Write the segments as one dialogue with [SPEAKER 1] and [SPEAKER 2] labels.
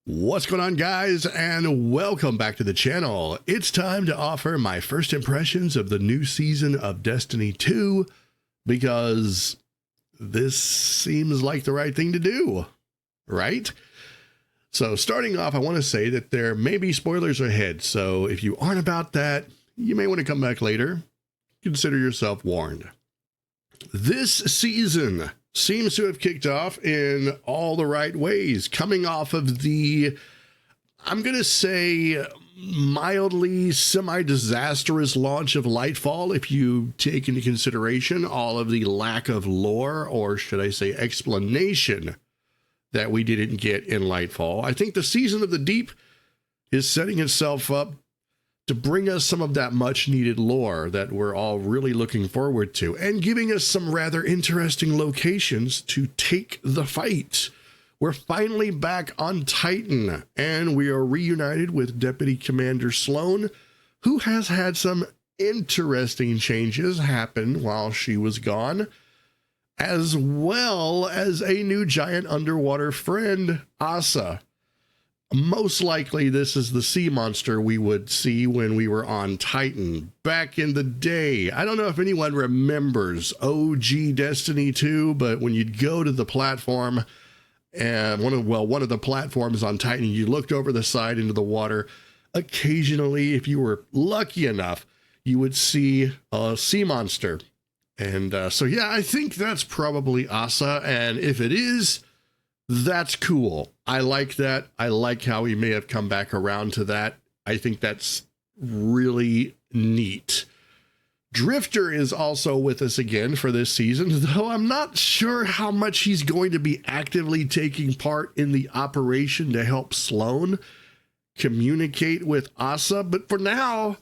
[SPEAKER 1] What's going on, guys, and welcome back to the channel. It's time to offer my first impressions of the new season of Destiny 2 because this seems like the right thing to do, right? So starting off, I want to say that there may be spoilers ahead, so if you aren't about that, you may want to come back later. Consider yourself warned. This season seems to have kicked off in all the right ways, coming off of the, I'm going to say, mildly semi-disastrous launch of Lightfall, if you take into consideration all of the lack of lore, or should I say explanation, that we didn't get in Lightfall. I think the Season of the Deep is setting itself up to bring us some of that much needed lore that we're all really looking forward to, and giving us some rather interesting locations to take the fight. We're finally back on Titan, and we are reunited with Deputy Commander Sloan, who has had some interesting changes happen while she was gone, as well as a new giant underwater friend, Asa. Most likely this is the sea monster we would see when we were on Titan back in the day. I don't know if anyone remembers OG Destiny 2, but when you'd go to the platform, and one of the platforms on Titan, you looked over the side into the water. Occasionally, if you were lucky enough, you would see a sea monster. And so yeah, I think that's probably Asa, and if it is, that's cool. I like that. I like how he may have come back around to that. I think that's really neat. Drifter is also with us again for this season, though I'm not sure how much he's going to be actively taking part in the operation to help Sloan communicate with Asa. But for now,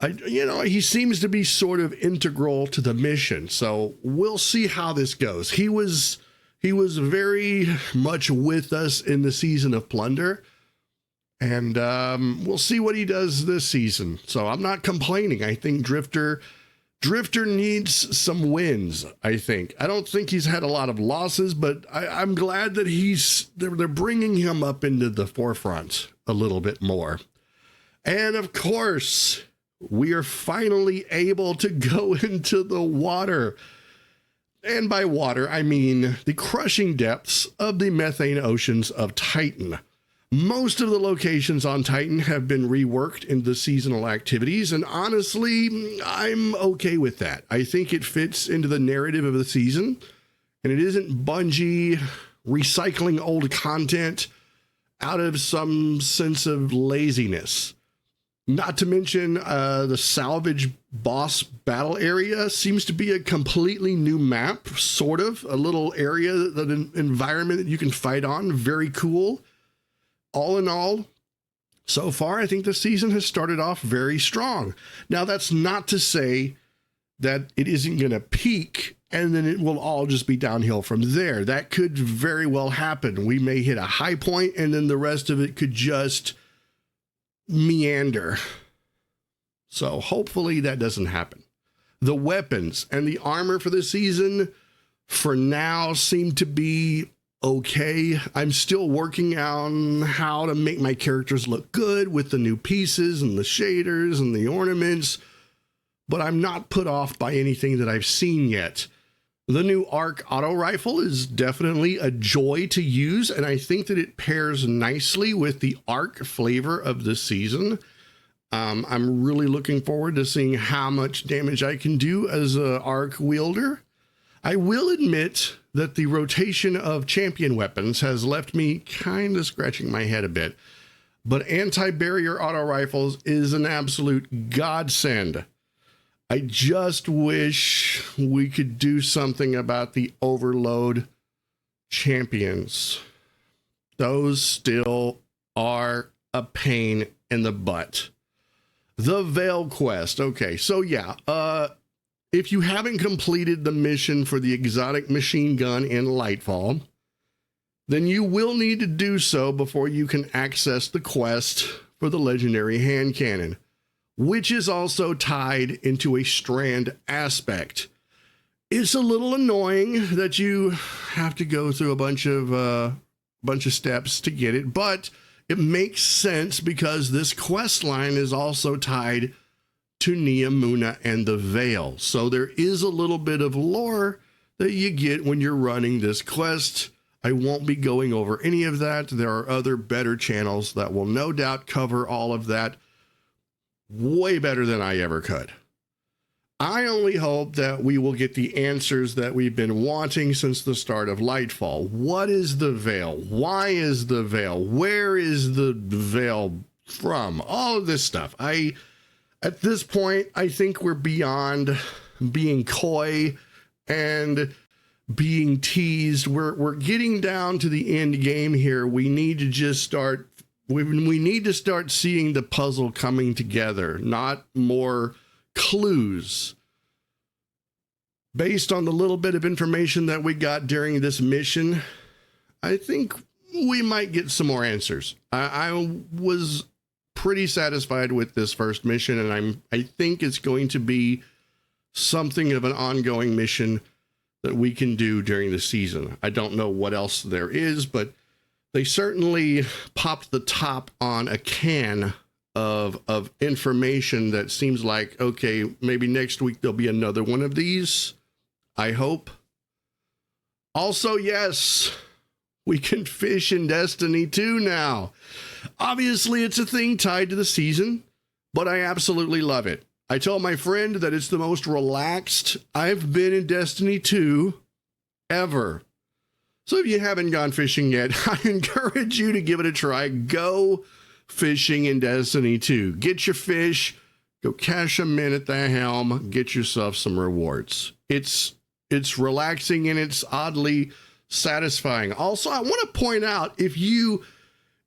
[SPEAKER 1] he seems to be sort of integral to the mission. So we'll see how this goes. He was very much with us in the Season of Plunder, and we'll see what he does this season. So I'm not complaining. I think Drifter needs some wins, I think. I don't think he's had a lot of losses, but I'm glad that they're bringing him up into the forefront a little bit more. And of course, we are finally able to go into the water. And by water, I mean the crushing depths of the methane oceans of Titan. Most of the locations on Titan have been reworked into seasonal activities, and honestly, I'm okay with that. I think it fits into the narrative of the season, and it isn't Bungie recycling old content out of some sense of laziness. Not to mention the salvage boss battle area seems to be a completely new map, sort of. A little area, an environment that you can fight on. Very cool. All in all, so far, I think the season has started off very strong. Now, that's not to say that it isn't going to peak and then it will all just be downhill from there. That could very well happen. We may hit a high point and then the rest of it could just meander. So hopefully that doesn't happen. The weapons and the armor for the season for now seem to be okay. I'm still working on how to make my characters look good with the new pieces and the shaders and the ornaments, but I'm not put off by anything that I've seen yet. The new ARC auto rifle is definitely a joy to use, and I think that it pairs nicely with the ARC flavor of the season. I'm really looking forward to seeing how much damage I can do as an ARC wielder. I will admit that the rotation of champion weapons has left me kind of scratching my head a bit, but anti-barrier auto rifles is an absolute godsend. I just wish we could do something about the overload champions. Those still are a pain in the butt. The Veil Quest. Okay, so yeah, if you haven't completed the mission for the exotic machine gun in Lightfall, then you will need to do so before you can access the quest for the legendary hand cannon, which is also tied into a strand aspect. It's a little annoying that you have to go through a bunch of bunch of steps to get it, but it makes sense because this quest line is also tied to Neomuna and the Veil. So there is a little bit of lore that you get when you're running this quest. I won't be going over any of that. There are other better channels that will no doubt cover all of that way better than I ever could. I only hope that we will get the answers that we've been wanting since the start of Lightfall. What is the Veil? Why is the Veil? Where is the Veil from? All of this stuff. At this point, I think we're beyond being coy and being teased. We're getting down to the end game here. We need to just start, we need to start seeing the puzzle coming together, not more clues. Based on the little bit of information that we got during this mission, I think we might get some more answers. I was pretty satisfied with this first mission, and I think it's going to be something of an ongoing mission that we can do during the season. I don't know what else there is, but they certainly popped the top on a can of information that seems like, okay, maybe next week there'll be another one of these. I hope. Also, yes, we can fish in Destiny 2 now. Obviously, it's a thing tied to the season, but I absolutely love it. I told my friend that it's the most relaxed I've been in Destiny 2 ever. So if you haven't gone fishing yet, I encourage you to give it a try. Go fishing in Destiny 2. Get your fish, go cash them in at the helm, get yourself some rewards. It's relaxing and it's oddly satisfying. Also, I want to point out, if you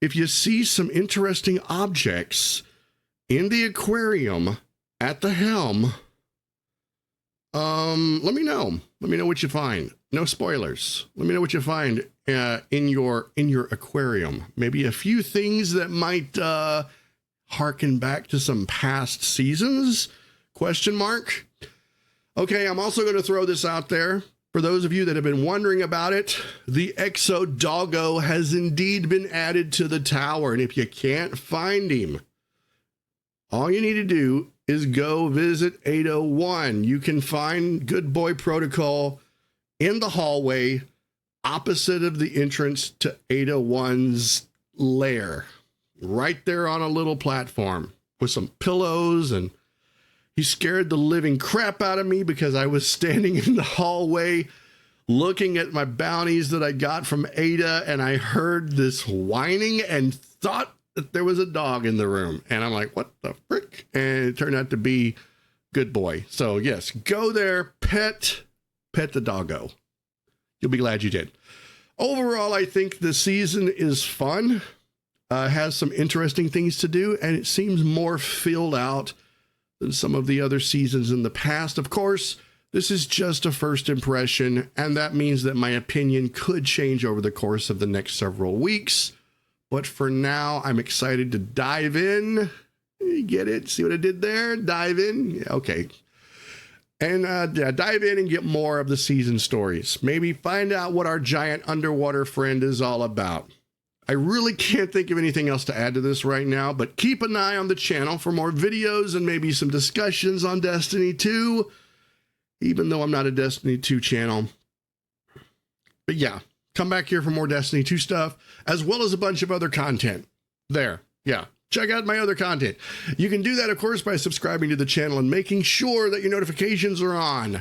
[SPEAKER 1] see some interesting objects in the aquarium at the helm, let me know. Let me know what you find. No spoilers. Let me know what you find in your aquarium. Maybe a few things that might harken back to some past seasons? Question mark. Okay, I'm also going to throw this out there. For those of you that have been wondering about it, the Exo Doggo has indeed been added to the tower. And if you can't find him, all you need to do is go visit 801. You can find Good Boy Protocol in the hallway opposite of the entrance to 801's lair. Right there on a little platform with some pillows, and he scared the living crap out of me because I was standing in the hallway looking at my bounties that I got from Ada, and I heard this whining and thought that there was a dog in the room. And I'm like, what the frick? And it turned out to be Good Boy. So yes, go there, pet the doggo. You'll be glad you did. Overall, I think the season is fun, has some interesting things to do, and it seems more filled out than some of the other seasons in the past. Of course, this is just a first impression, and that means that my opinion could change over the course of the next several weeks. But for now, I'm excited to dive in. You get it? See what I did there? Dive in? Yeah, okay. And dive in and get more of the season stories. Maybe find out what our giant underwater friend is all about. I really can't think of anything else to add to this right now, but keep an eye on the channel for more videos and maybe some discussions on Destiny 2, even though I'm not a Destiny 2 channel. But yeah, come back here for more Destiny 2 stuff, as well as a bunch of other content. There, yeah. Check out my other content. You can do that, of course, by subscribing to the channel and making sure that your notifications are on.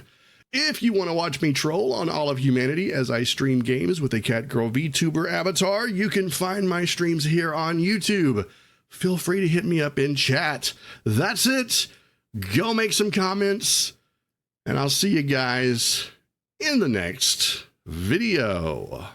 [SPEAKER 1] If you want to watch me troll on all of humanity as I stream games with a Catgirl VTuber avatar, you can find my streams here on YouTube. Feel free to hit me up in chat. That's it. Go make some comments, and I'll see you guys in the next video.